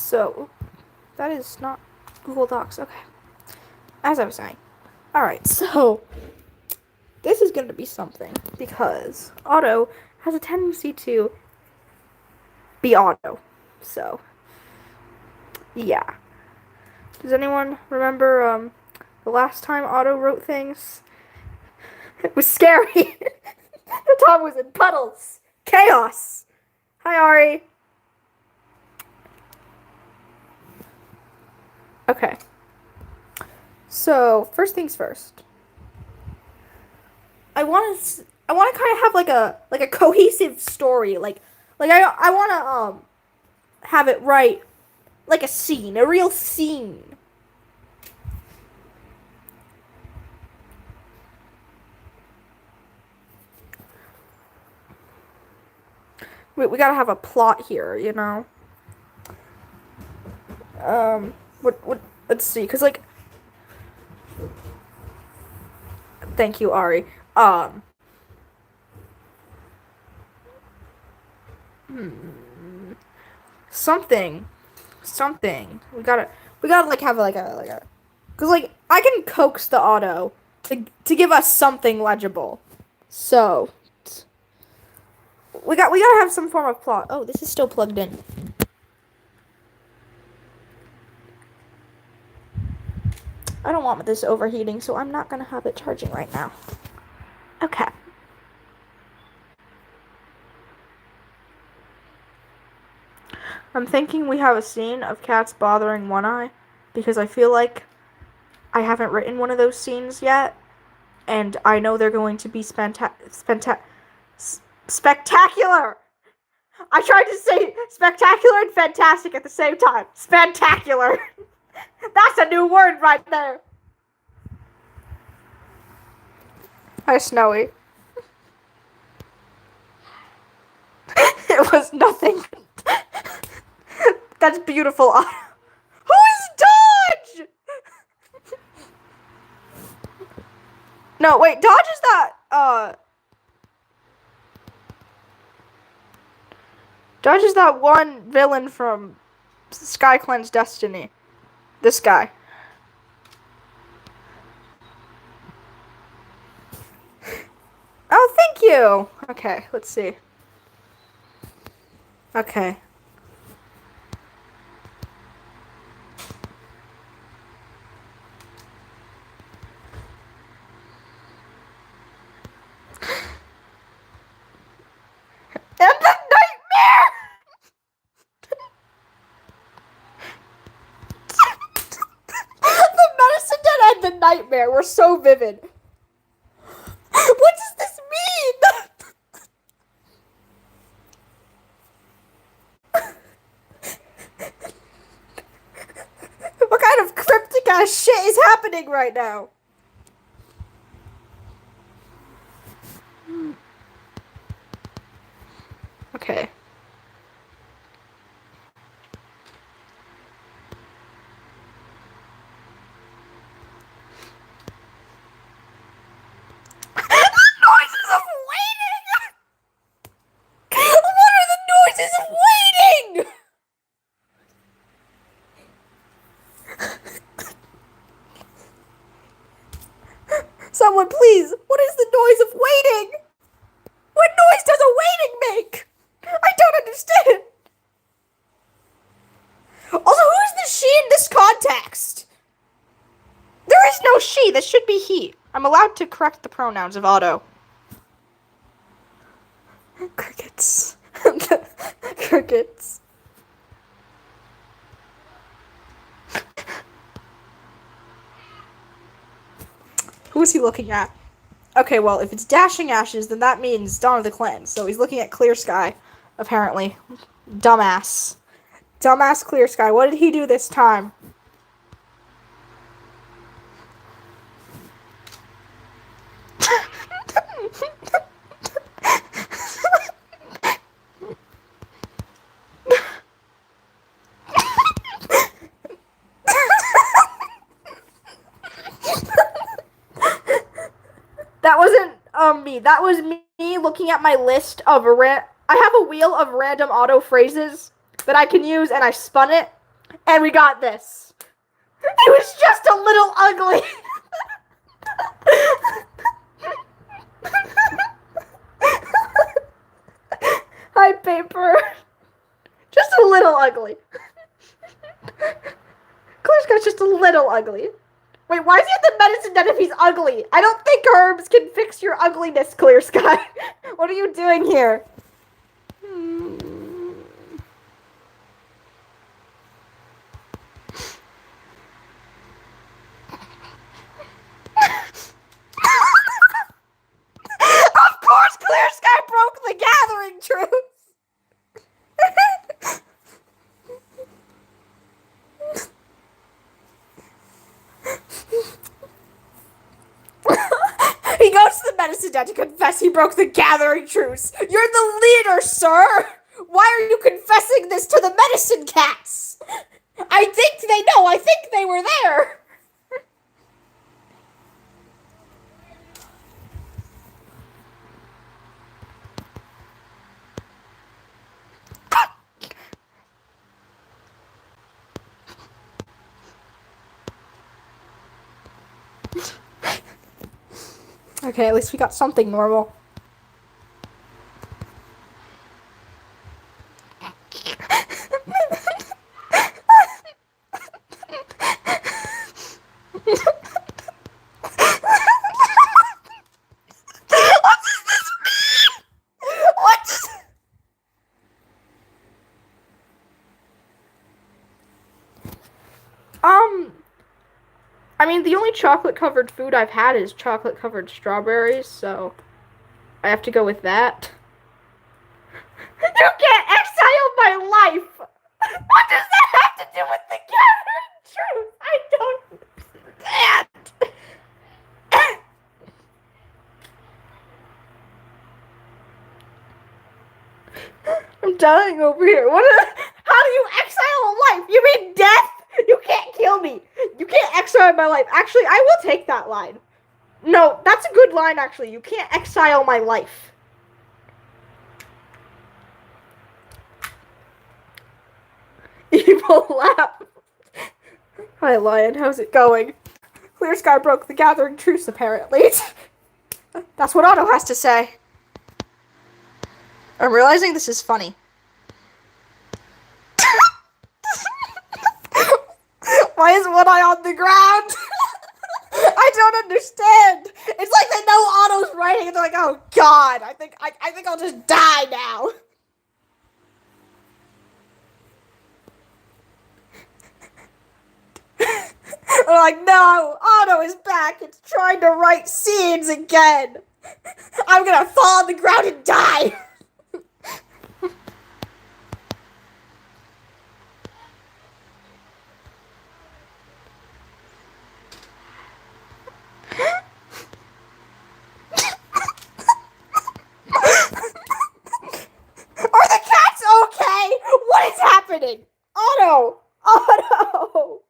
So, that is not Google Docs. Okay. As I was saying. Alright, so this is going to be something because Otto has a tendency to be Otto. So, yeah. Does anyone remember the last time Otto wrote things? It was scary. Tom was in puddles. Chaos. Hi, Ari. Okay. So, first things first. I want to kind of have like a cohesive story. I want to have it right like a scene, a real scene. We gotta have a plot here, you know. What? Let's see, cause like, thank you, Ari. Um, something, something. We gotta like have like a, cause like I can coax the auto to give us something legible. So we gotta have some form of plot. Oh, this is still plugged in. I don't want this overheating, so I'm not gonna have it charging right now. Okay. I'm thinking we have a scene of cats bothering One Eye because I feel like I haven't written one of those scenes yet, and I know they're going to be spectacular. I tried to say spectacular and fantastic at the same time. Spectacular. That's a new word right there. Hi, Snowy. It was nothing. That's beautiful. Who is Dodge? No, wait. Dodge is that. Dodge is that one villain from SkyClan's Destiny. This guy. Oh, thank you. Okay, let's see. Okay. And the nightmare! The medicine den and the nightmare were so vivid. What does this mean? What kind of cryptic ass shit is happening right now? Okay. Noises of waiting! What are the noises of waiting? Someone please, what is the noise of waiting? What noise does a waiting make? I don't understand. Also, who is the she in this context? There is no she, this should be he. I'm allowed to correct the pronouns of Otto. Crickets. Crickets. Who is he looking at? Okay, well, if it's Dashing Ashes, then that means Dawn of the Clan. So he's looking at Clear Sky, apparently. Dumbass. Dumbass Clear Sky. What did he do this time? That wasn't me. That was me looking at my list of I have a wheel of random auto phrases that I can use, and I spun it. And we got this. He was just a little ugly. Hi, paper. Just a little ugly. Clear Sky's just a little ugly. Wait, why is he at the medicine den if he's ugly? I don't think herbs can fix your ugliness, Clear Sky. What are you doing here? Of course, Clear Sky broke the gathering truce. He goes to the medicine den to confess he broke the gathering truce. You're the leader, sir. Why are you confessing this to the medicine cats? I think they know. I think they were there. Okay, at least we got something normal. I mean, the only chocolate-covered food I've had is chocolate-covered strawberries, so I have to go with that. You can't exile my life! What does that have to do with the gathering truth? I don't understand. I'm dying over here. How do you exile a life? You mean death? You can't kill me. You can't exile my life. Actually, I will take that line. No, that's a good line, actually. You can't exile my life. Evil laugh. Hi, Lion. How's it going? Clear Sky broke the gathering truce, apparently. That's what Otto has to say. I'm realizing this is funny. Why is one eye on the ground? I don't understand. It's like they know Otto's writing and they're like, oh god, I think I'll just die now. They're like, no, Otto is back. It's trying to write scenes again. I'm gonna fall on the ground and die. Are the cats okay? What is happening? Otto! Otto!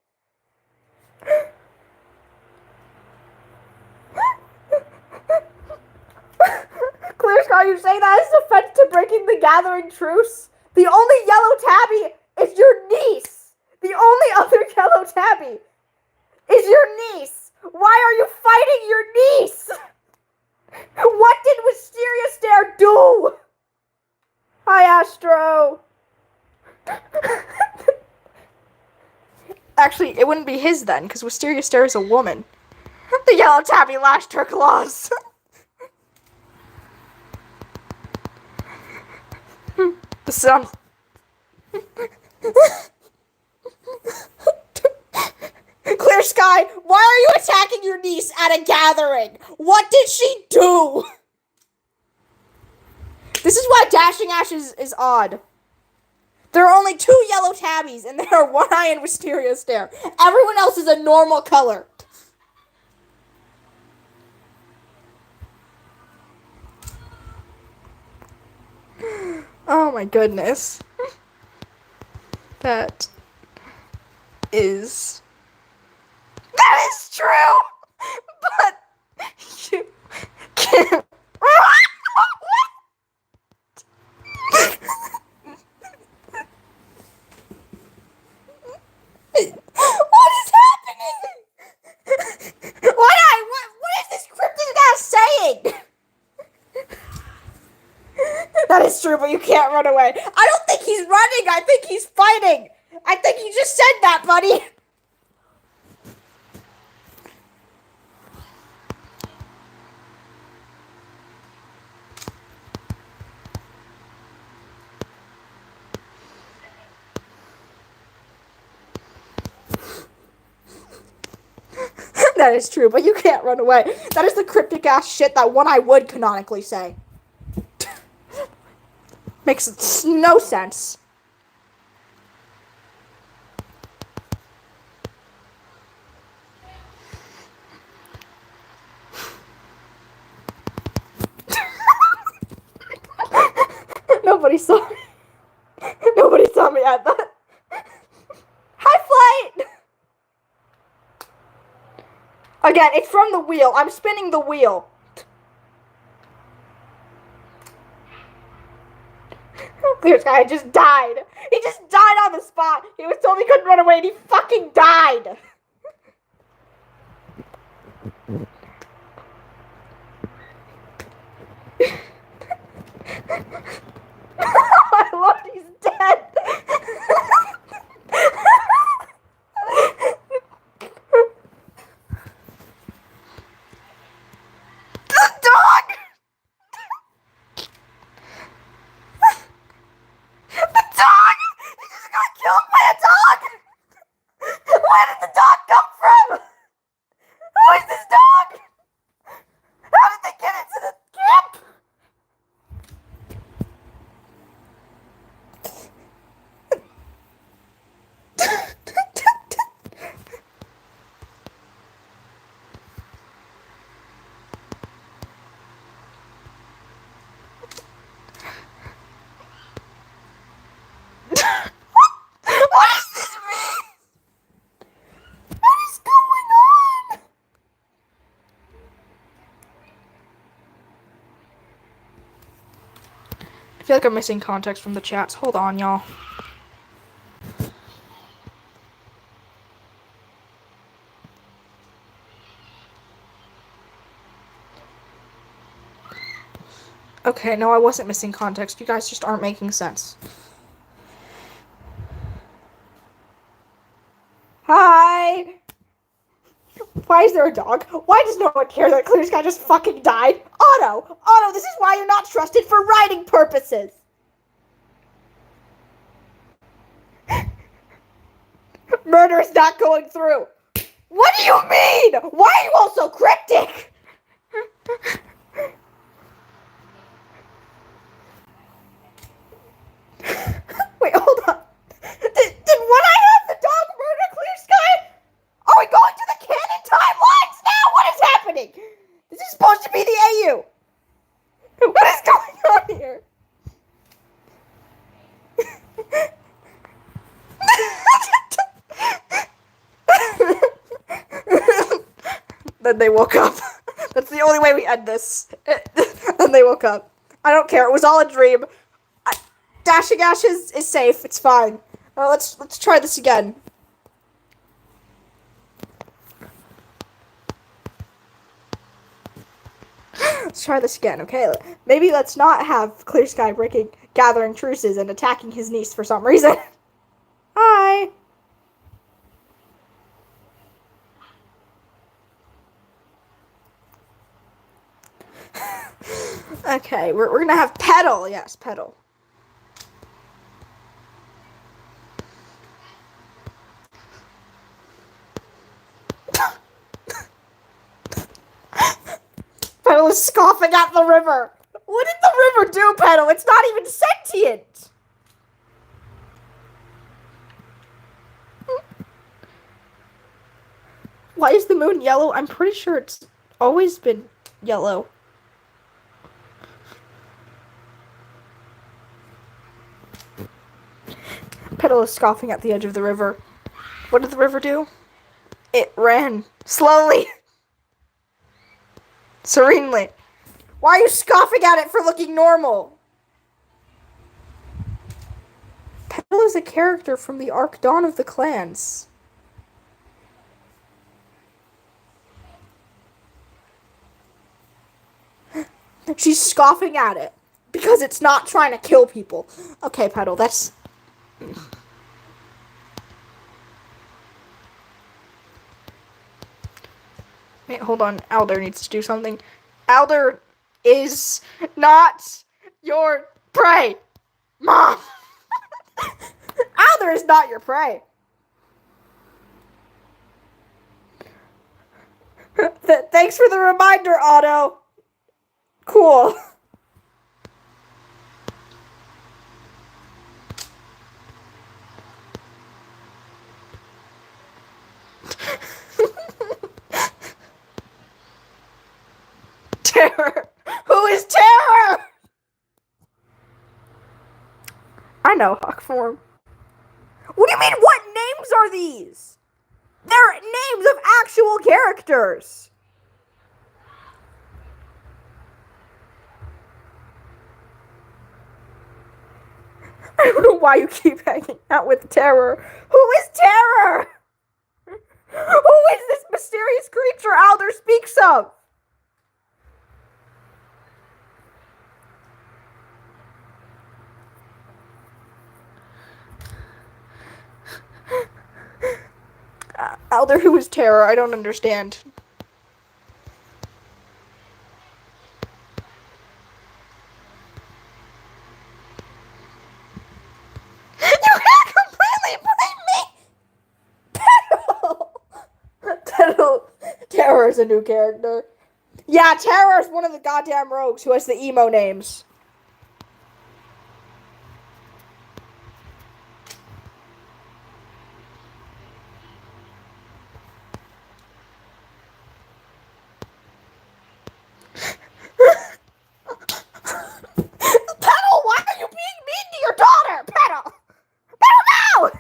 Clear Sky, you say that as defense to breaking the gathering truce? The only yellow tabby is your niece! The only other yellow tabby is your niece! Why are you fighting your niece? What did Wisteria Stare do? Hi, Astro. Actually, it wouldn't be his then, because Wisteria Stare is a woman. The yellow tabby lashed her claws. The sound. Clear Sky, why are you attacking your niece at a gathering? What did she do? This is why Dashing Ash is odd. There are only 2 yellow tabbies, and there are One Eye and Wisteria Stare. Everyone else is a normal color. Oh my goodness. That is true, but you can't. true, but you can't run away. I don't think he's running. I think he's fighting. I think he just said that, buddy. That is true, but you can't run away. That is the cryptic ass shit that one I would canonically say. Makes no sense. Nobody saw me. Nobody saw me at that. High flight! Again, it's from the wheel. I'm spinning the wheel. This guy just died. He just died on the spot. He was told he couldn't run away and he fucking died. My lord, he's dead. The dog! The dog! He just got killed by a dog! Where did the dog come from? Who is this dog? How did they get into the camp? What does this mean? What is going on? I feel like I'm missing context from the chats. Hold on, y'all. Okay, no, I wasn't missing context. You guys just aren't making sense. Hi! Why is there a dog? Why does no one care that Clear Sky just fucking died? Otto! Otto, this is why you're not trusted for writing purposes! Murder is not going through! What do you mean? Why are you all so cryptic? Wait, hold on. Did when I have the dog murder Clear Sky? Are we going to the canon timelines now? What is happening? This is supposed to be the AU. What is going on here? Then they woke up. That's the only way we end this. Then they woke up. I don't care. It was all a dream. Dashing Ash is safe. It's fine. Let's try this again. Let's try this again, okay? Maybe let's not have Clear Sky gathering truces and attacking his niece for some reason. Hi. Okay, we're gonna have Petal. Yes, Petal. Petal is scoffing at the river. What did the river do, Petal? It's not even sentient. Why is the moon yellow? I'm pretty sure it's always been yellow. Petal is scoffing at the edge of the river. What did the river do? It ran slowly. Serenely. Why are you scoffing at it for looking normal? Petal is a character from the arc Dawn of the Clans. She's scoffing at it. Because it's not trying to kill people. Okay, Petal, that's... Wait, hold on. Alder needs to do something. Alder is not your prey. Mom! Alder is not your prey. Thanks for the reminder, Otto. Cool. Terror. Who is Terror? I know, Hawk form. What do you mean, what names are these? They're names of actual characters. I don't know why you keep hanging out with Terror. Who is Terror? Who is this mysterious creature Alder speaks of? Alder, who is Terror? I don't understand. You can't completely blame me! Terror is a new character. Yeah, Terror is one of the goddamn rogues who has the emo names. Petal, why are you being mean to your daughter? Petal! Petal, no!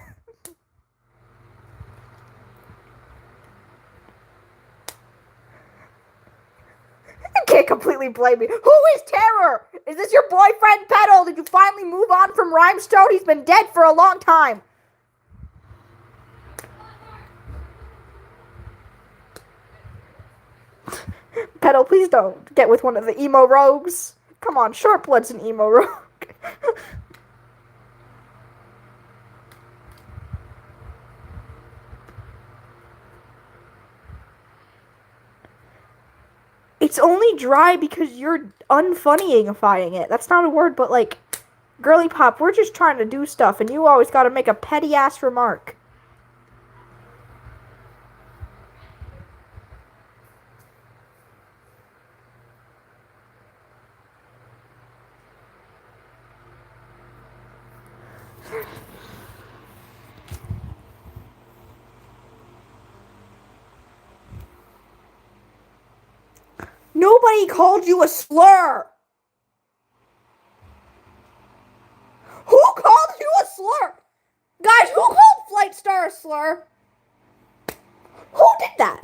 You can't completely blame me. Who is Terror? Is this your boyfriend, Petal? Did you finally move on from Rhymestone? He's been dead for a long time. Petal, please don't get with one of the emo rogues. Come on, Shortblood's an emo rogue. It's only dry because you're unfunnyifying it. That's not a word, but like, girly pop, we're just trying to do stuff, and you always gotta make a petty-ass remark. Nobody called you a slur! Who called you a slur? Guys, who called Flightstar a slur? Who did that?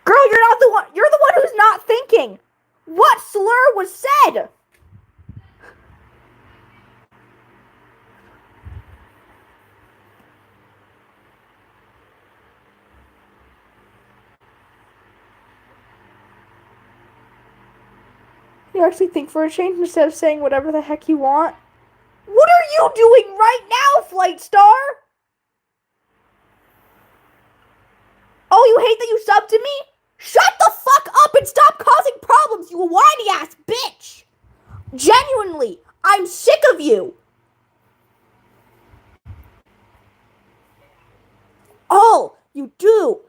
Girl, you're not the one. You're the one who's not thinking. What slur was said? You actually think for a change instead of saying whatever the heck you want? What are you doing right now, Flightstar? Oh, you hate that you subbed to me? Shut the fuck up and stop causing problems, you whiny ass bitch! Genuinely, I'm sick of you. All you do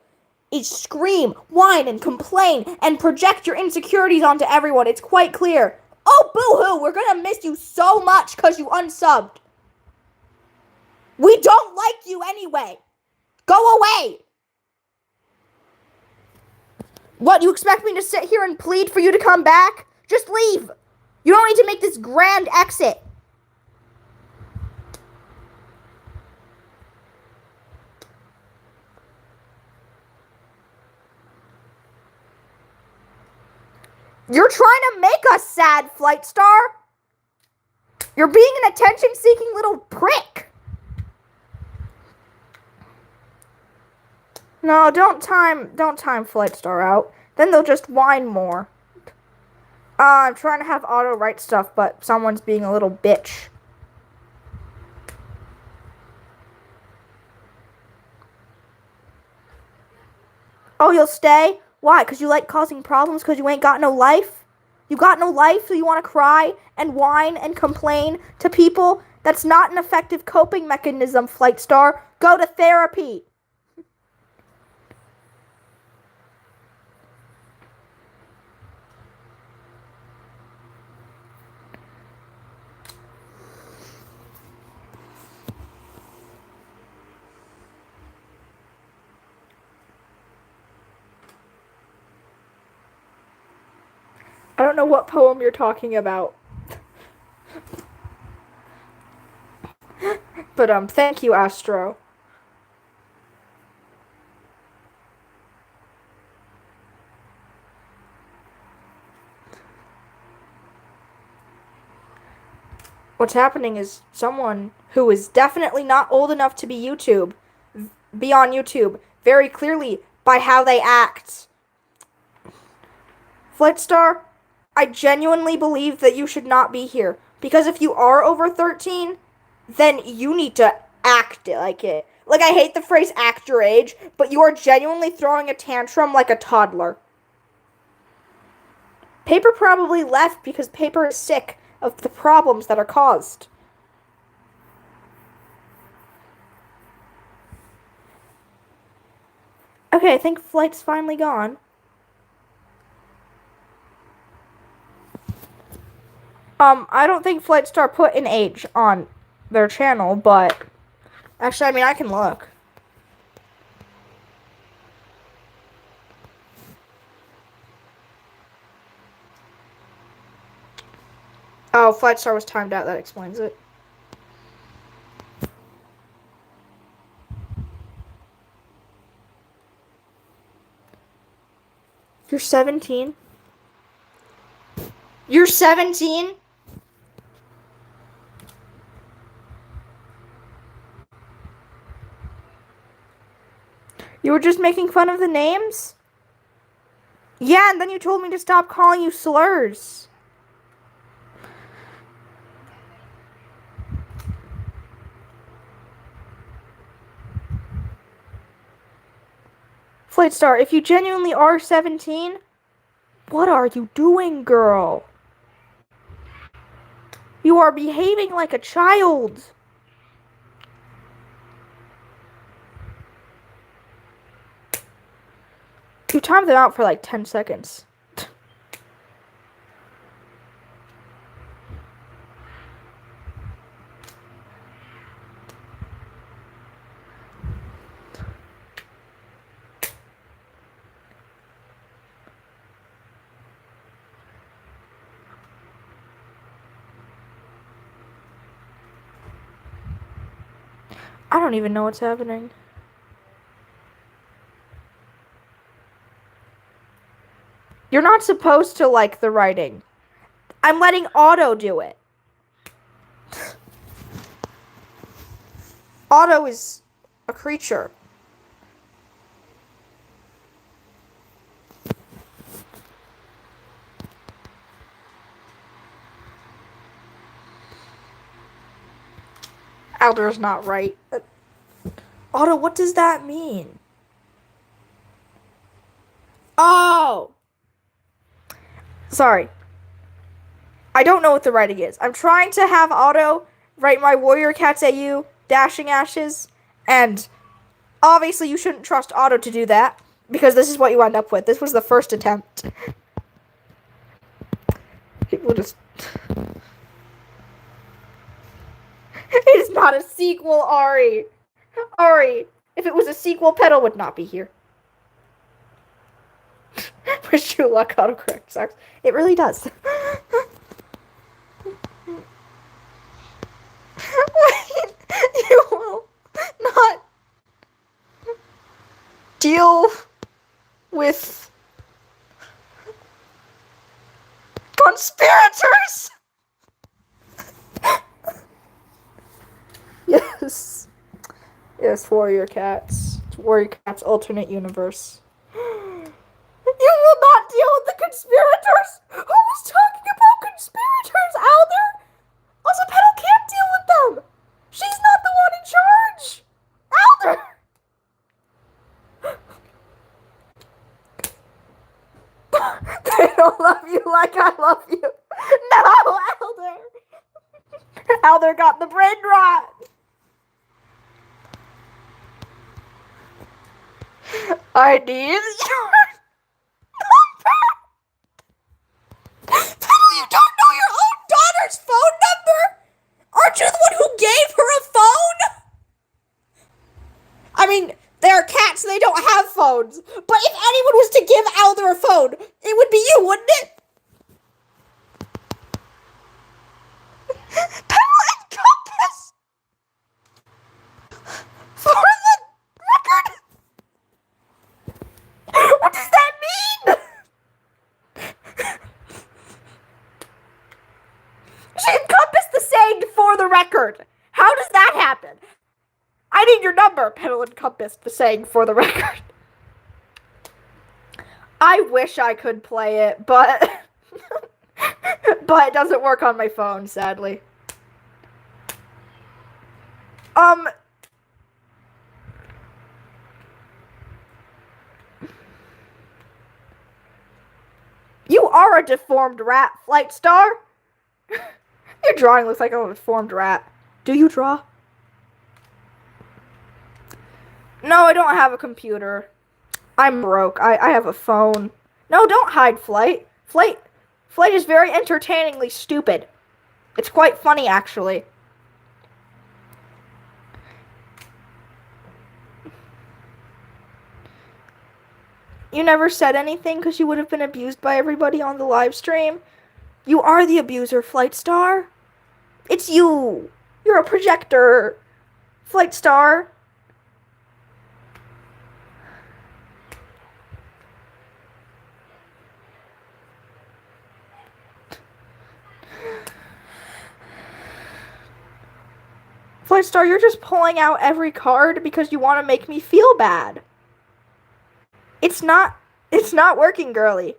is scream, whine, and complain, and project your insecurities onto everyone. It's quite clear. Oh, boo-hoo, we're gonna miss you so much because you unsubbed. We don't like you anyway. Go away. What, you expect me to sit here and plead for you to come back? Just leave. You don't need to make this grand exit. You're trying to make us sad, Flightstar. You're being an attention-seeking little prick. No, don't time Flightstar out. Then they'll just whine more. I'm trying to have Auto write stuff, but someone's being a little bitch. Oh, you'll stay? Why? Because you like causing problems because you ain't got no life? You got no life, so you want to cry and whine and complain to people? That's not an effective coping mechanism, Flightstar. Go to therapy. I don't know what poem you're talking about. But thank you, Astro. What's happening is someone who is definitely not old enough to be on YouTube, very clearly by how they act. Flightstar, I genuinely believe that you should not be here. Because if you are over 13, then you need to act like it. Like, I hate the phrase act your age, but you are genuinely throwing a tantrum like a toddler. Paper probably left because Paper is sick of the problems that are caused. Okay, I think Flight's finally gone. I don't think Flightstar put an age on their channel, but actually, I mean, I can look. Oh, Flightstar was timed out. That explains it. You're 17? You're 17? You were just making fun of the names? Yeah, and then you told me to stop calling you slurs. Flightstar, if you genuinely are 17, what are you doing, girl? You are behaving like a child. You timed them out for like 10 seconds. I don't even know what's happening. You're not supposed to like the writing. I'm letting Auto do it. Auto is a creature. Alder's not right. Auto, what does that mean? Oh! Sorry. I don't know what the writing is. I'm trying to have Auto write my Warrior Cats AU Dashing Ashes, and obviously you shouldn't trust Auto to do that, because this is what you end up with. This was the first attempt. People just... It is not a sequel, Ari. Ari, if it was a sequel, Petal would not be here. Wish you luck, autocorrect sucks. It really does. You will not deal with conspirators. Yes. Yes, Warrior Cats. Warrior Cats alternate universe. You will not deal with the conspirators! Who was talking about conspirators, Alder? Also, Petal can't deal with them! She's not the one in charge! Alder! They don't love you like I love you. No, Alder! Alder got the brain rot! I need your number! Petal, you don't know your own daughter's phone number? Aren't you the one who gave her a phone? I mean, they're cats, they don't have phones. But if anyone was to give Alder a phone, it would be you, wouldn't it? Petal and Compass! For the record! What does that mean? She encompassed the saying for the record. How does that happen? I need your number, Petal encompassed the saying for the record. I wish I could play it, but but it doesn't work on my phone, sadly. You are a deformed rat, Flight Star. Your drawing looks like a deformed rat. Do you draw? No, I don't have a computer. I'm broke. I have a phone. No, don't hide Flight. Flight is very entertainingly stupid. It's quite funny, actually. You never said anything because you would have been abused by everybody on the live stream. You are the abuser, Flight Star. It's you. You're a projector, Flight Star. Flight Star, you're just pulling out every card because you want to make me feel bad. It's not working, girly.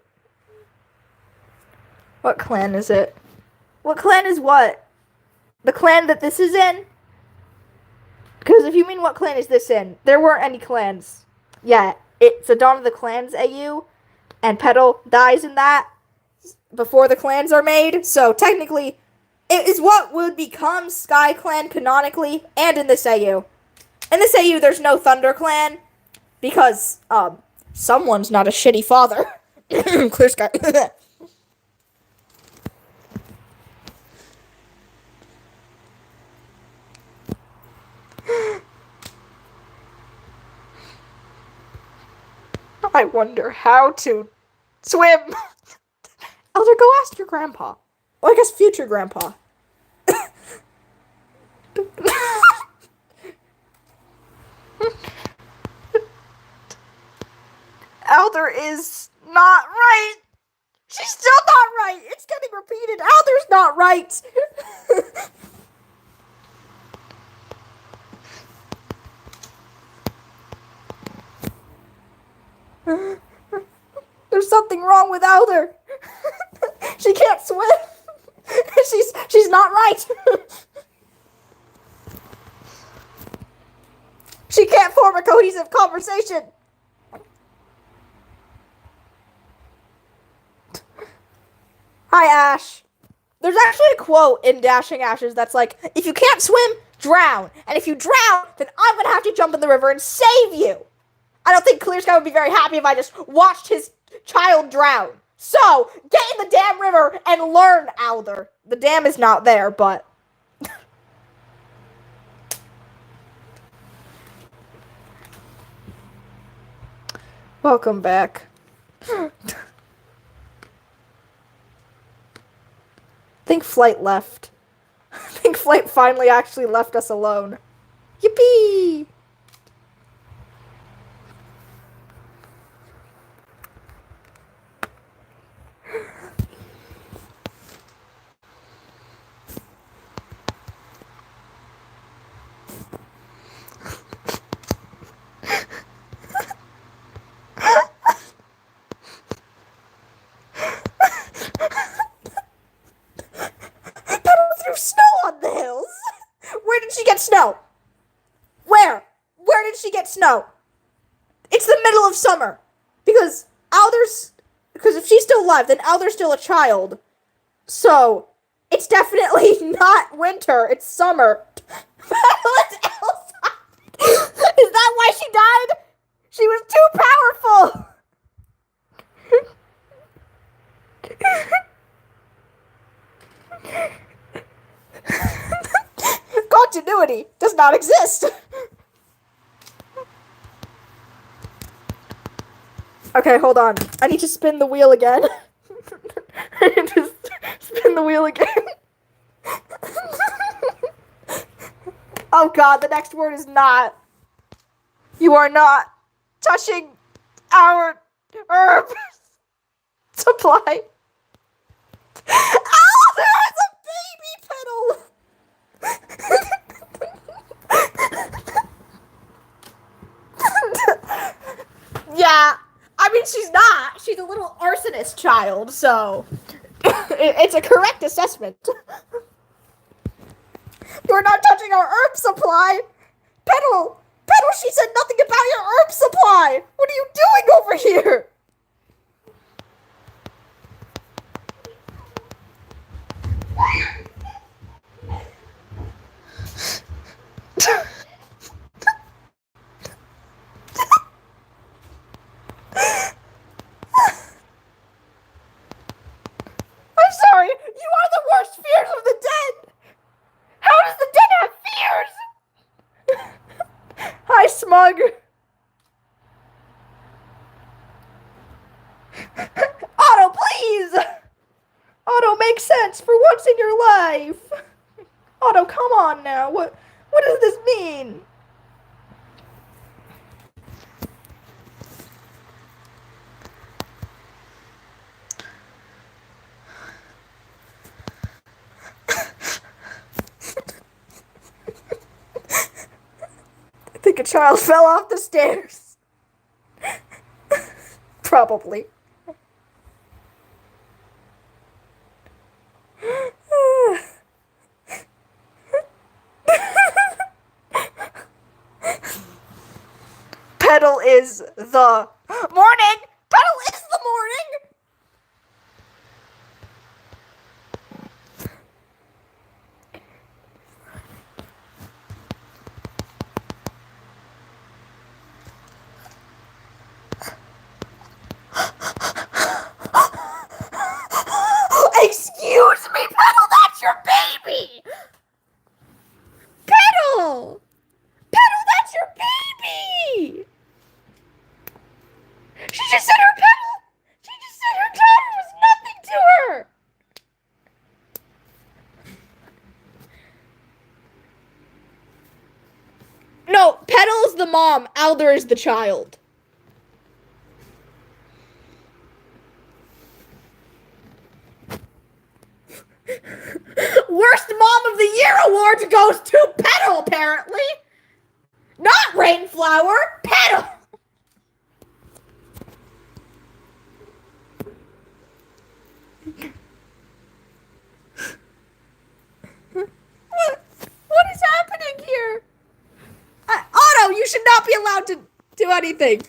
What clan is it? What clan is what? The clan that this is in? Because if you mean what clan is this in, there weren't any clans yet. It's a Dawn of the Clans AU, and Petal dies in that before the clans are made. So technically, it is what would become Sky Clan canonically, and in this AU. In this AU, there's no Thunder Clan because someone's not a shitty father. Clear Sky. I wonder how to swim. Elder, go ask your grandpa. Well, I guess future grandpa. Elder is not right. She's still not right. It's getting repeated. Elder's not right. There's something wrong with Elder. She can't swim. She's not right. She can't form a cohesive conversation. Hi, Ash. There's actually a quote in Dashing Ashes that's like, if you can't swim, drown. And if you drown, then I'm going to have to jump in the river and save you. I don't think Clear Sky would be very happy if I just watched his child drown. So, get in the damn river and learn, Alder. The dam is not there, but... Welcome back. I think Flight left. I think Flight finally actually left us alone. Yippee! snow? Where? Where did she get snow? It's the middle of summer. Because because if she's still alive, then Alder's still a child. So, it's definitely not winter, it's summer. Is that why she died? She was too powerful. Continuity does not exist. Okay, hold on. I need to spin the wheel again. I need to spin the wheel again. Oh god, the next word is not. You are not touching our herb supply. Oh, there is a baby petal. Yeah, I mean she's not. She's a little arsonist child, so it's a correct assessment. You're not touching our herb supply. Petal, she said nothing about your herb supply. What are you doing over here? I'm sorry. You are the worst fears of the dead. How does the dead have fears? Hi, Smug. Otto, please! Otto, make sense for once in your life. Otto, come on now. What does this mean? I think a child fell off the stairs. Probably. Petal is the morning. Petal is the morning. Excuse me, Petal, that's your baby! Petal! Petal, that's your baby! She just said her daughter was nothing to her! No, Petal's the mom, Alder is the child. Worst Mom of the Year award goes to Petal, apparently. Not Rainflower, Petal. What is happening here? Otto, you should not be allowed to do anything.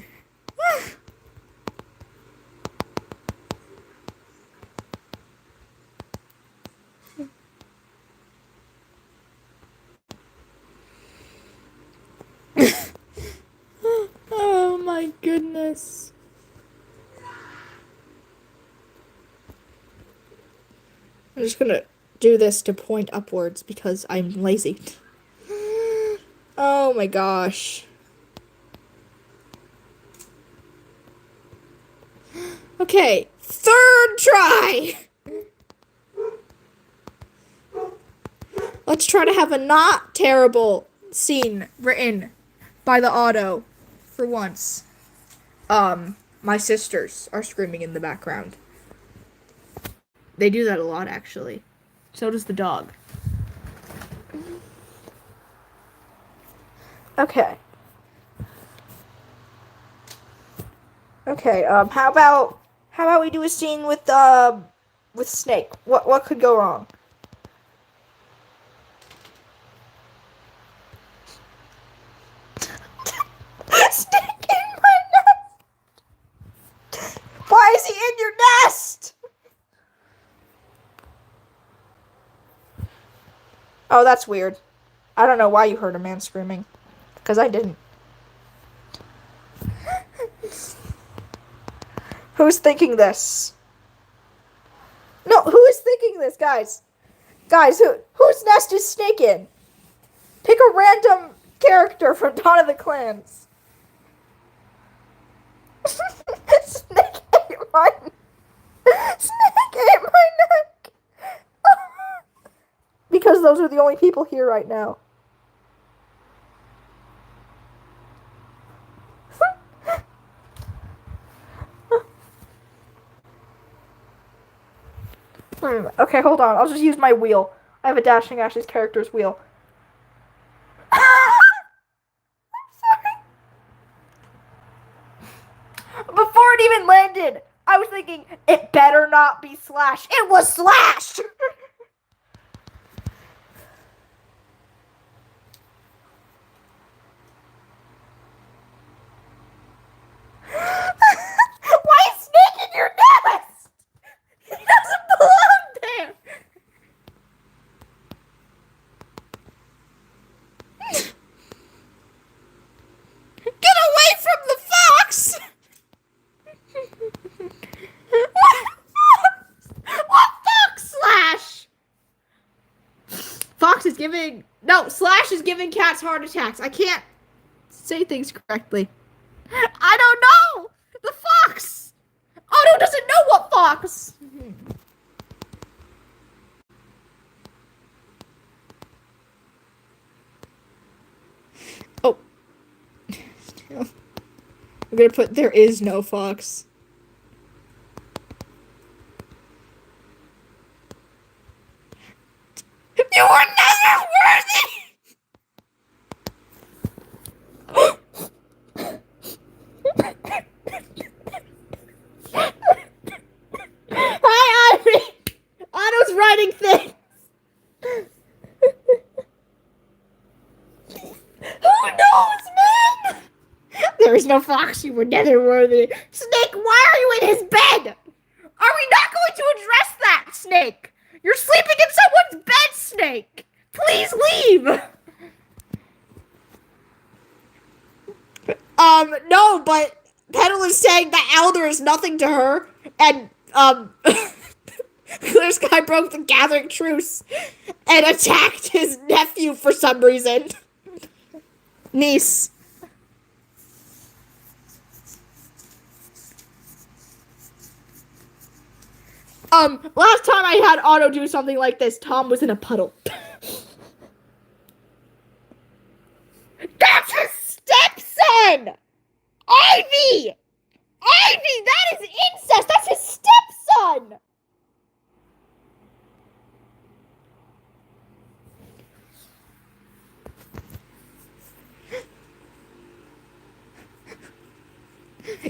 Oh my goodness. I'm just gonna do this to point upwards because I'm lazy. Oh my gosh. Okay, third try. Let's try to have a not terrible scene written by the Otto for once. My sisters are screaming in the background. They do that a lot, actually. So does the dog. Okay. Okay, how about we do a scene with Snake? What could go wrong? in your nest! Oh, that's weird. I don't know why you heard a man screaming. Because I didn't. Who's thinking this? No, who is thinking this, guys? Guys, whose nest is Snake in? Pick a random character from Dawn of the Clans. Snake ate my... Snake ate my neck! Because those are the only people here right now. Okay, hold on. I'll just use my wheel. I have a Dashing Ash's character's wheel. I'm sorry. Before it even landed, I was thinking, it better not be Slash. It was Slash! Why is Snake in your nest? He doesn't belong there. Get away from the fox! What fox, Slash? Fox is giving... No, Slash is giving cats heart attacks. I can't say things correctly. I don't know! The fox! Otto doesn't know what fox! Oh. I'm gonna put there is no fox. You were never worthy! Hi, Ivy! Otto's writing things! Who knows, man? There is no fox, you were never worthy. Snake, why are you in his bed? Are we not going to address that, Snake? You're sleeping in someone's bed, Snake! Please leave! No, but Petal is saying that Elder is nothing to her, and, Clear Sky broke the gathering truce and attacked his nephew for some reason. Niece. Last time I had Otto do something like this, Tom was in a puddle. That's his stepson! Ivy! Ivy, that is incest! That's his stepson!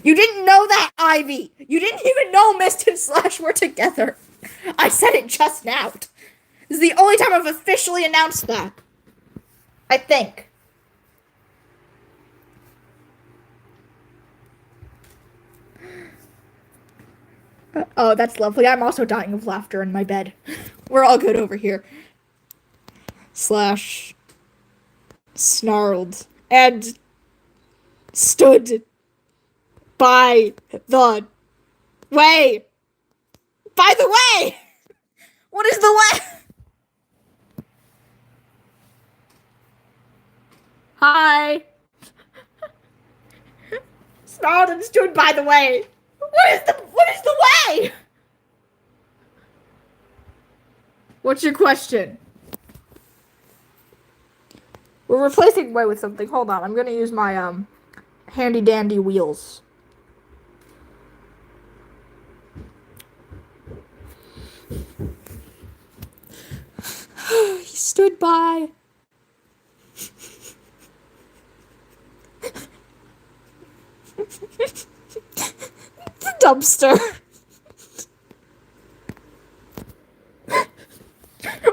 You didn't know that, Ivy! You didn't even know Mist and Slash were together! I said it just now. This is the only time I've officially announced that. I think. Oh, that's lovely. I'm also dying of laughter in my bed. We're all good over here. Slash snarled and stood by the way. By the way! What is the way? Hi. Snarled and stood by the way. What is the way? What's your question? We're replacing way with something. Hold on. I'm gonna use my handy dandy wheels. He stood by. The dumpster.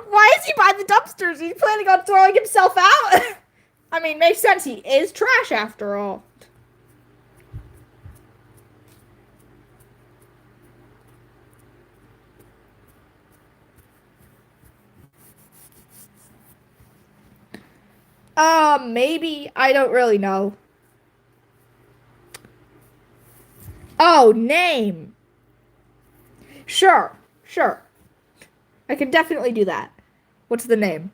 Why is he by the dumpsters? Is he planning on throwing himself out? I mean, makes sense. He is trash after all. Maybe. I don't really know. Oh, name. Sure, sure. I can definitely do that. What's the name?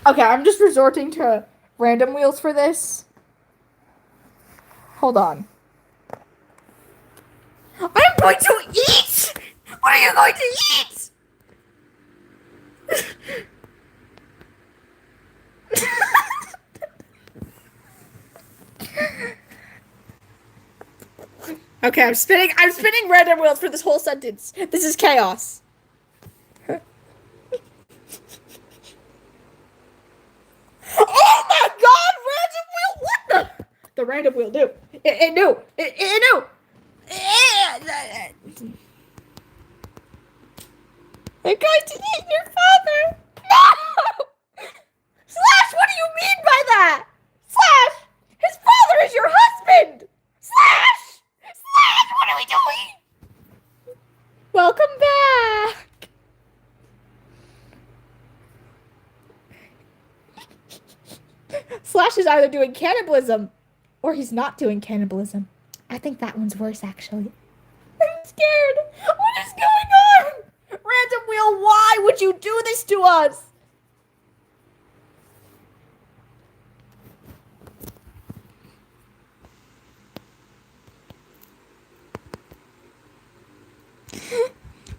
Okay, I'm just resorting to random wheels for this. Hold on. I'm going to eat! What are you going to eat? Okay, I'm spinning random wheels for this whole sentence. This is chaos. Oh my god, random wheel! What the random wheel knew. It knew. It knew. They're going to eat your father. No! Slash, what do you mean by that? Slash, his father is your husband. Slash, Slash, what are we doing? Welcome back. Slash is either doing cannibalism or he's not doing cannibalism. I think that one's worse, actually. I'm scared. What is going on? Random wheel, why would you do this to us?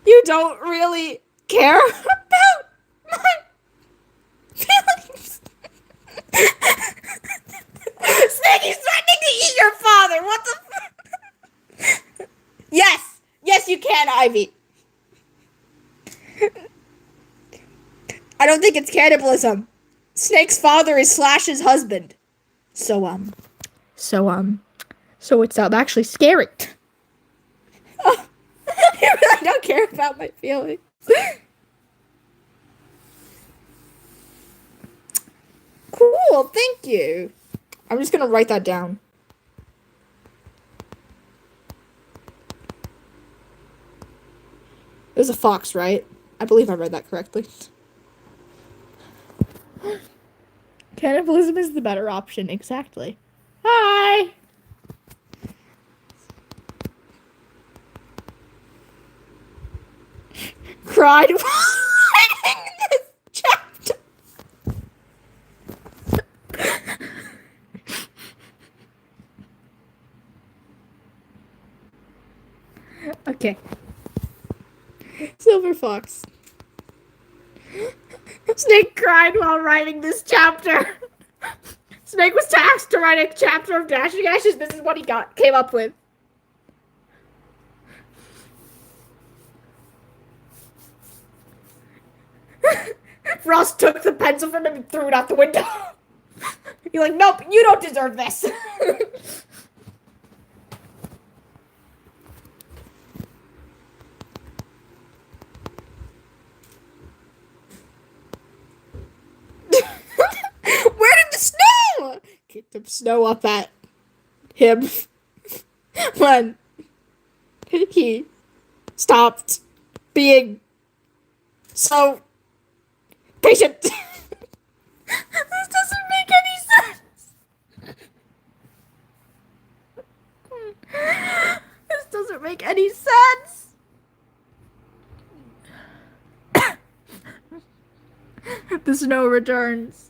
You don't really care about my feelings. Snakey's threatening to eat your father. What the? Yes, yes, you can, Ivy. I don't think it's cannibalism. Snake's father is Slash's husband. So it's actually scary. Oh, you really don't care about my feelings. Cool, thank you. I'm just gonna write that down. It was a fox, right? I believe I read that correctly. Cannibalism is the better option, exactly. Hi! Cried while writing this chapter. Okay. Silver Fox. Snake cried while writing this chapter. Snake was tasked to write a chapter of Dashing Ashes. This is what he came up with. Frost took the pencil from him and threw it out the window. You're like, nope, you don't deserve this. Where did the snow? Kicked some snow up at him when he stopped being so patient. This doesn't make any sense. This doesn't make any sense. The snow returns.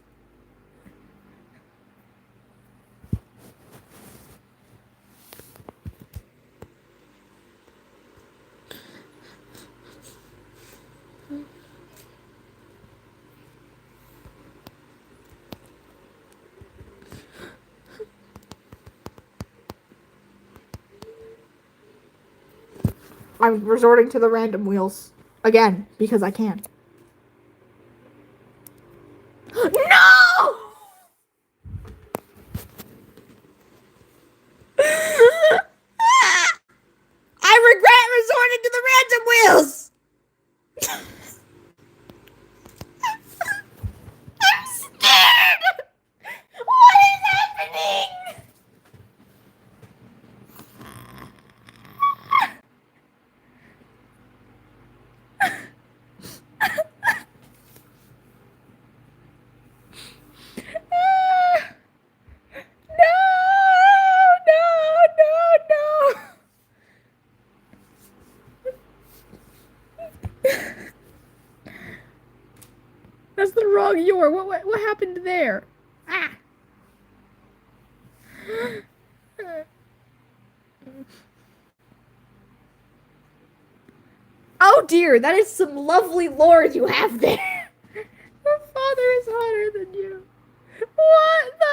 I'm resorting to the random wheels again because I can. No! I regret resorting to the random wheels. I'm scared. What is happening? dear, that is some lovely lore you have there. Your father is hotter than you. What the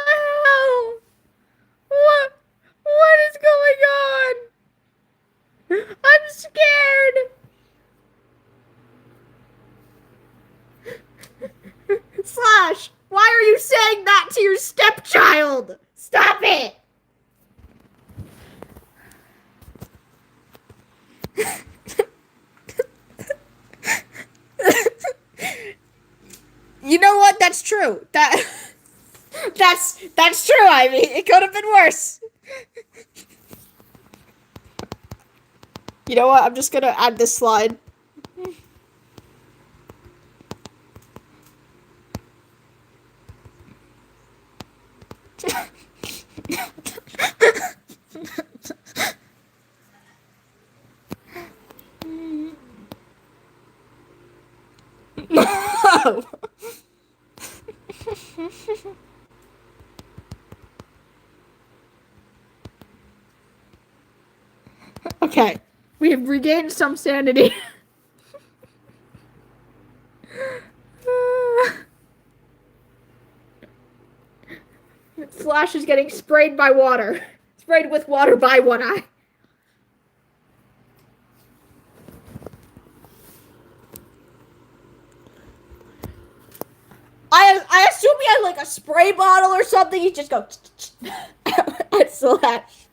hell? What is going on? I'm scared. Slash, why are you saying that to your stepchild? Stop it! You know what? That's true. That's true, Ivy. It could have been worse. You know what? I'm just gonna add this slide. No. Okay, we have regained some sanity. Slash is getting sprayed by water. Sprayed with water by One Eye. I assume he has like a spray bottle or something. He just goes at Slash.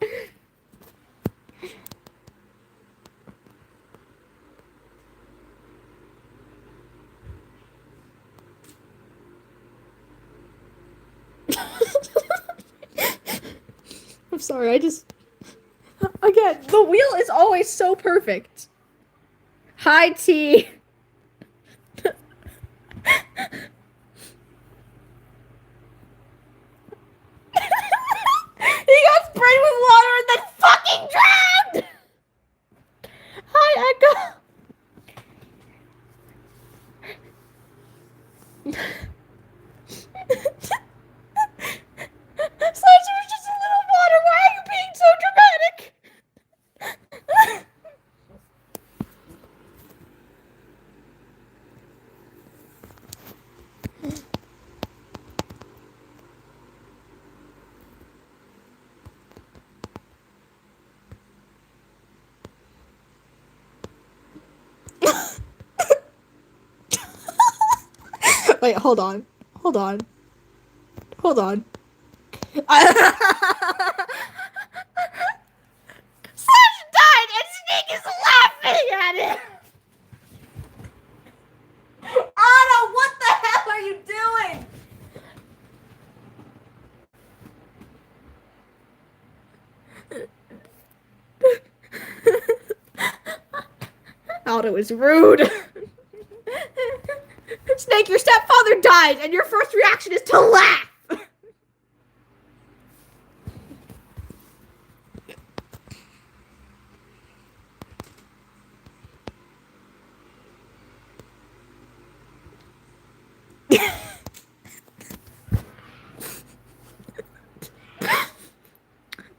I'm sorry, again, the wheel is always so perfect. Hi, T. He got sprayed with water and then fucking drowned! Hi, Echo. Slash, it was just a little water. Why are you being so dramatic? Wait, hold on. Slash died and Snake is laughing at him! Otto, what the hell are you doing? Otto is rude. Snake, your stepfather died, and your first reaction is to laugh!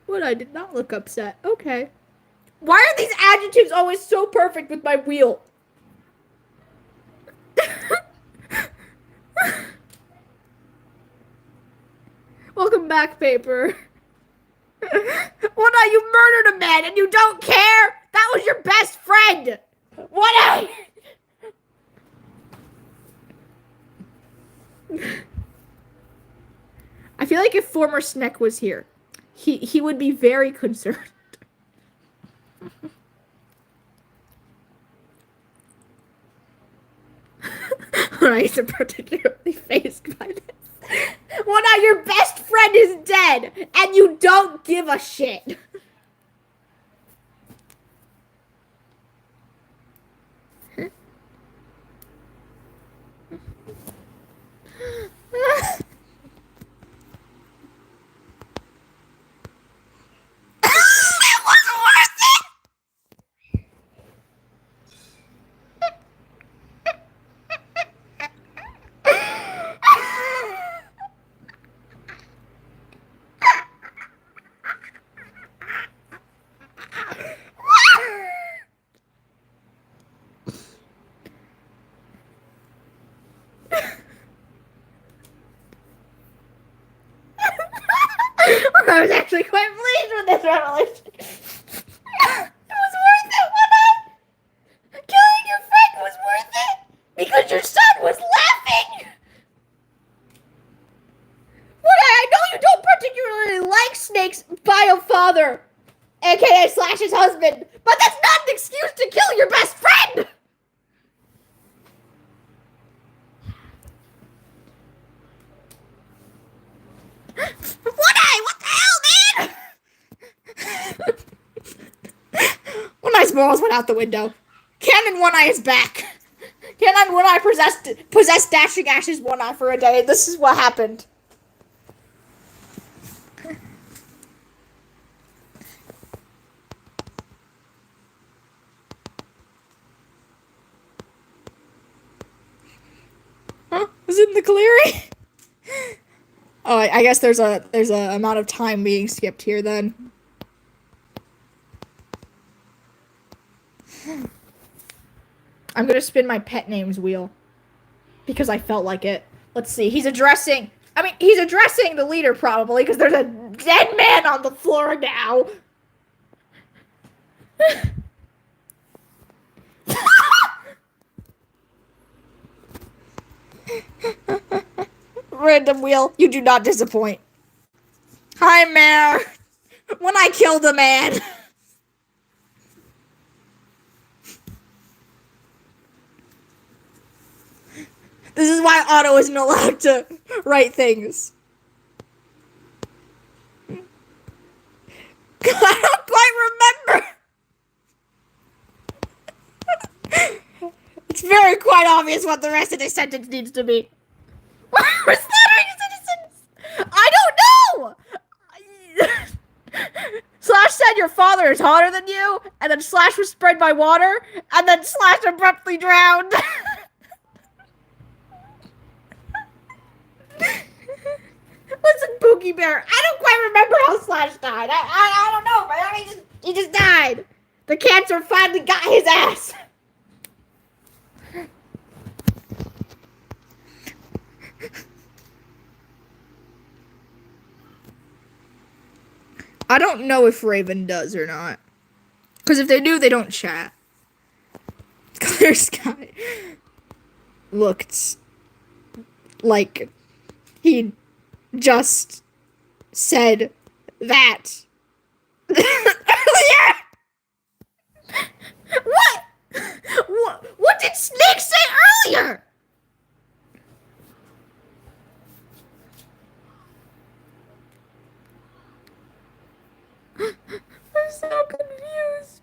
What? I did not look upset. Okay. Why are these adjectives always so perfect with my wheel? Welcome back, Paper. What? You murdered a man and you don't care? That was your best friend. What? I feel like if former Sneck was here, he would be very concerned. Right, I'm particularly fazed by this. Well, now your best friend is dead, and you don't give a shit. I was actually quite pleased with this revelation. It was worth it, wasn't it? Killing your friend was worth it because your son was laughing. What I know you don't particularly like Snake's bio father, aka Slash's husband, but that's not an excuse to kill your best friend. What the hell, man? One Eye's morals went out the window. Canon One Eye is back. Canon One Eye possessed Dashing Ash's One Eye for a day. This is what happened. Huh? Is it in the clearing? Oh, I guess there's a amount of time being skipped here then. I'm gonna spin my pet names wheel because I felt like it. Let's see. He's addressing the leader probably because there's a dead man on the floor now. Random wheel, you do not disappoint. Hi, Mare. When I killed a man. This is why Otto isn't allowed to write things. I don't quite remember. It's very quite obvious what the rest of the sentence needs to be. We're slaughtering citizens! I don't know! Slash said your father is hotter than you, and then Slash was spread by water, and then Slash abruptly drowned. Listen, Pookie Bear, I don't quite remember how Slash died. I don't know, but he just died. The cancer finally got his ass. I don't know if Raven does or not. Because if they do, they don't chat. Clear Sky looked like he just said that earlier. What did Snake say earlier? I'm so confused.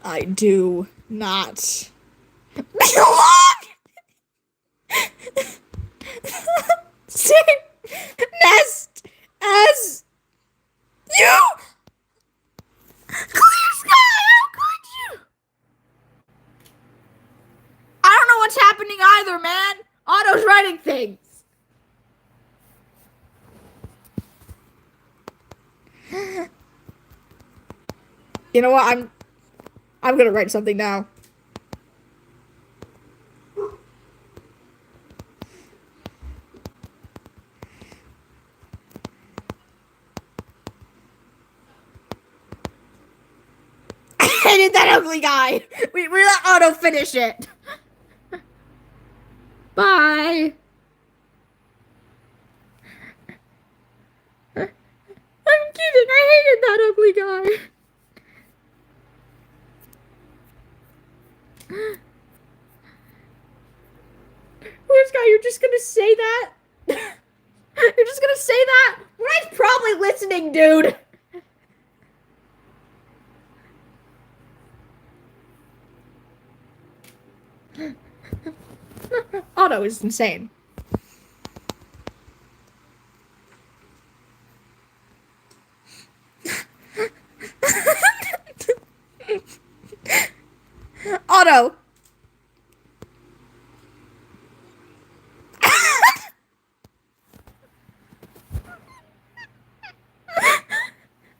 I do not belong. Same nest as you. Clear Sky, how could you? I don't know what's happening either, man. Otto's writing things. You know what? I'm gonna write something now. I did that ugly guy. We let Otto finish it. Bye. I'm kidding. I hated that ugly guy. Where's guy? You're just gonna say that? You're just gonna say that? Ryan's probably listening, dude. Otto is insane. Otto.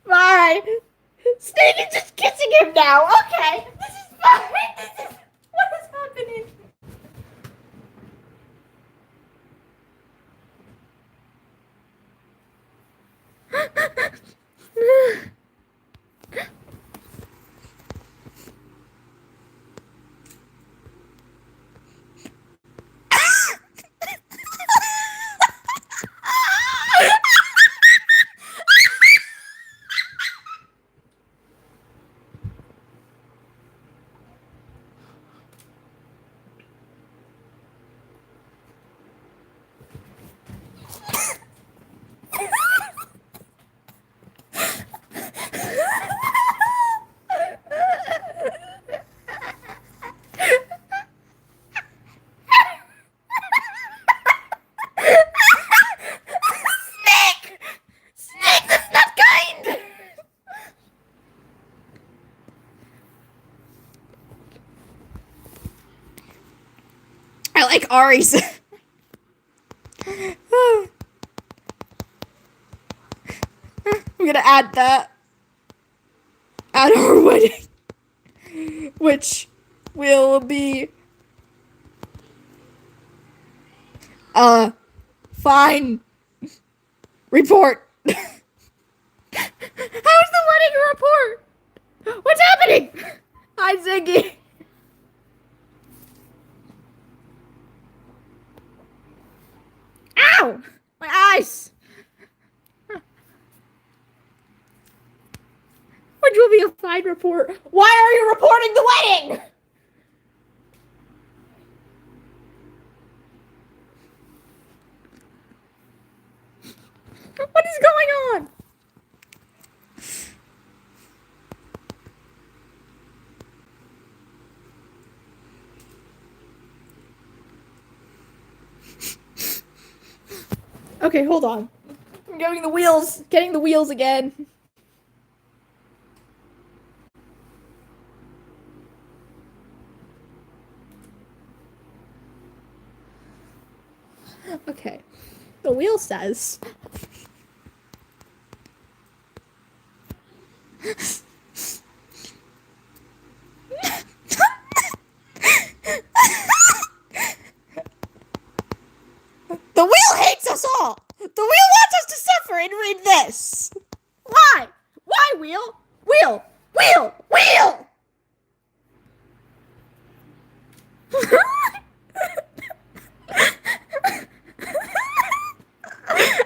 Bye. Snake is just kissing him now. Okay. This is fine. This is what is happening. I like Ari's. I'm gonna add that at our wedding, which will be fine report. How's the wedding report? What's happening? Hi, Ziggy. Ow! My eyes! Which will be a fine report. Why are you reporting the wedding? What is going on? Okay, hold on. I'm getting the wheels again. Okay. The wheel says the wheel hates us all! The wheel wants us to suffer and read this! Why? Why, wheel? Wheel! Wheel! Wheel!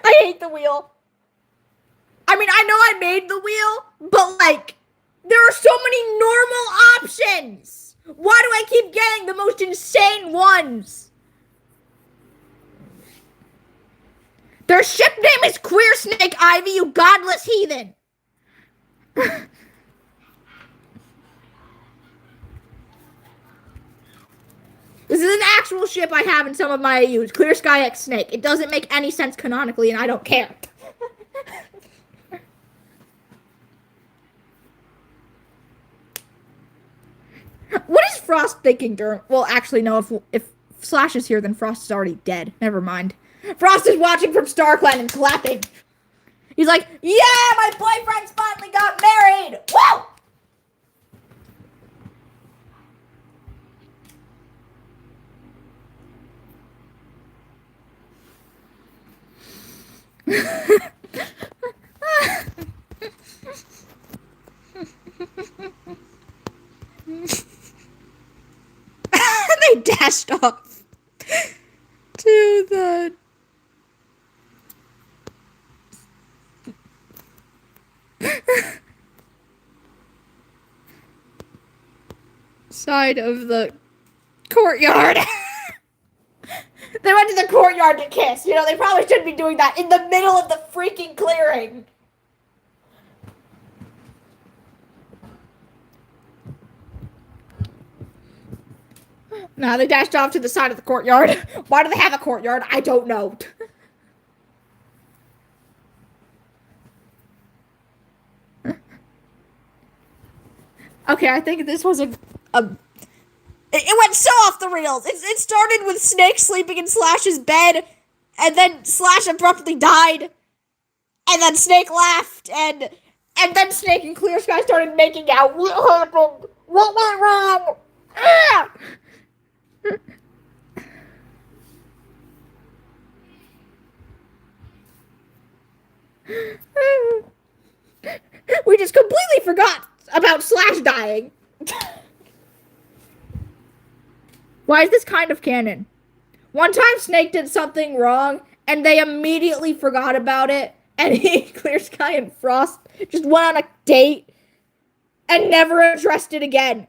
I hate the wheel. I mean, I know I made the wheel, but like, there are so many normal options! Why do I keep getting the most insane ones? Their ship name is Queer Snake Ivy, you godless heathen! This is an actual ship I have in some of my AUs. Clear Sky X Snake. It doesn't make any sense canonically, and I don't care. What is Frost thinking during... Well, actually, no. If Slash is here, then Frost is already dead. Never mind. Frost is watching from StarClan and clapping. He's like, yeah, my boyfriend's finally got married! Woo! They dashed off to the side of the courtyard. They went to the courtyard to kiss. You know, they probably shouldn't be doing that in the middle of the freaking clearing. Nah, they dashed off to the side of the courtyard. Why do they have a courtyard? I don't know. Okay, I think this was it went so off the rails. It started with Snake sleeping in Slash's bed, and then Slash abruptly died, and then Snake laughed, and then Snake and Clear Sky started making out. What happened? What went wrong? Ah! We just completely forgot about Slash dying. Why is this kind of canon? One time Snake did something wrong, and they immediately forgot about it, and he, Clear Sky, and Frost just went on a date and never addressed it again.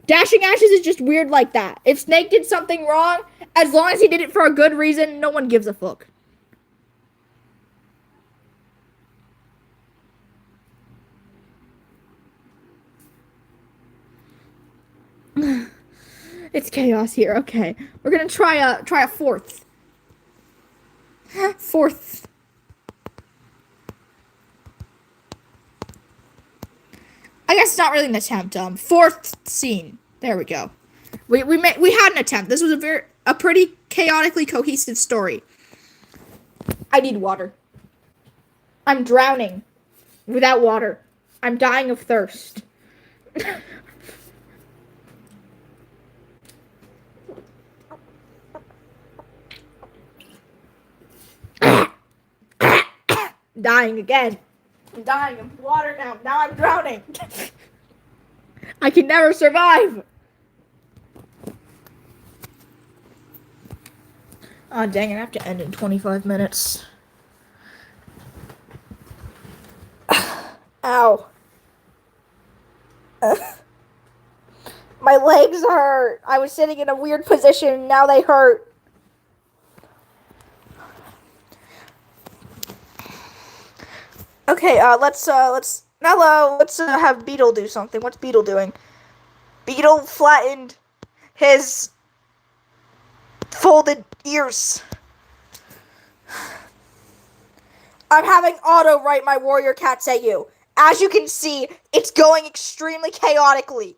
Dashing Ashes is just weird like that. If Snake did something wrong, as long as he did it for a good reason, no one gives a fuck. It's chaos here. Okay, we're gonna try a fourth. Fourth. I guess it's not really an attempt. Fourth scene. There we go. We had an attempt. This was a very a pretty chaotically cohesive story. I need water. I'm drowning without water. I'm dying of thirst. Dying again. I'm dying of water now. Now I'm drowning. I can never survive. Oh, dang it. I have to end in 25 minutes. Ow. My legs hurt. I was sitting in a weird position. Now they hurt. Okay, let's have Beetle do something. What's Beetle doing? Beetle flattened his folded ears. I'm having Otto write my warrior cats at you. As you can see, it's going extremely chaotically.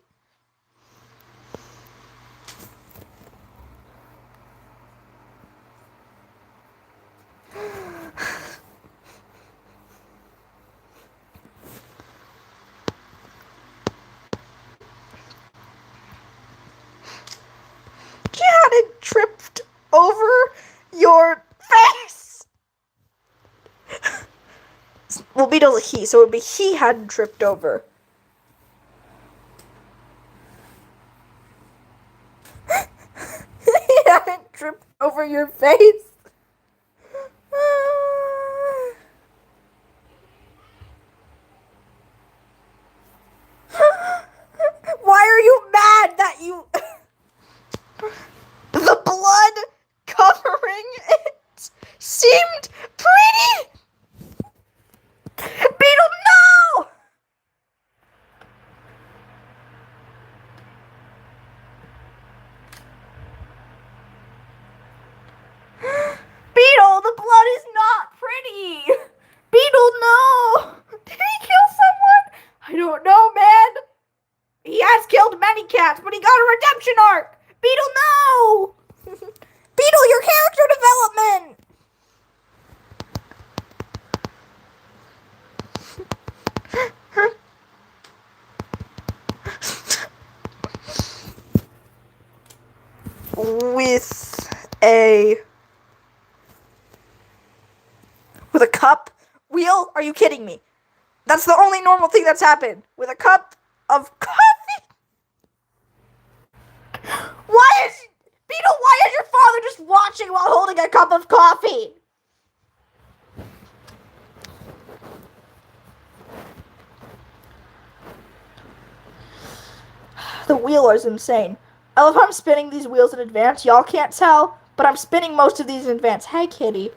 You hadn't tripped over your face. Well, Beetle's a he, so it would be he hadn't tripped over. He hadn't tripped over your face. Why are you mad that you... The blood covering it seemed pretty. Beetle, no! Beetle, the blood is not pretty. Beetle, no! Did he kill someone? I don't know, man. He has killed many cats, but he got a redemption arc. Beetle, no! Beetle, your character development! With a cup? Wheel? Are you kidding me? That's the only normal thing that's happened. With a cup of coffee? Beetle, why is your father just watching while holding a cup of coffee? The wheel is insane. I love how I'm spinning these wheels in advance. Y'all can't tell, but I'm spinning most of these in advance. Hey, kitty.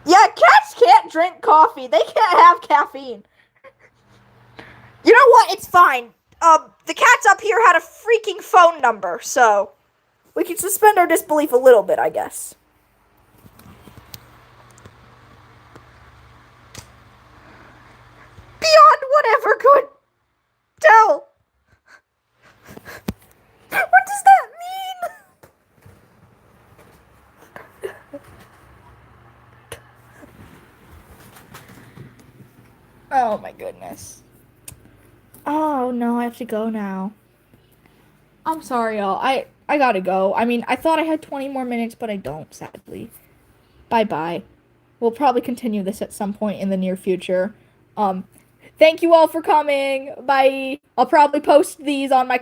Yeah, cats can't drink coffee. They can't have caffeine. You know what? It's fine. The cats up here had a freaking phone number, so we can suspend our disbelief a little bit, I guess. Beyond whatever could tell. What does that mean? Oh my goodness. Oh no, I have to go now. I'm sorry, y'all. I gotta go. I mean, I thought I had 20 more minutes, but I don't, sadly. Bye-bye. We'll probably continue this at some point in the near future. Thank you all for coming. Bye. I'll probably post these on my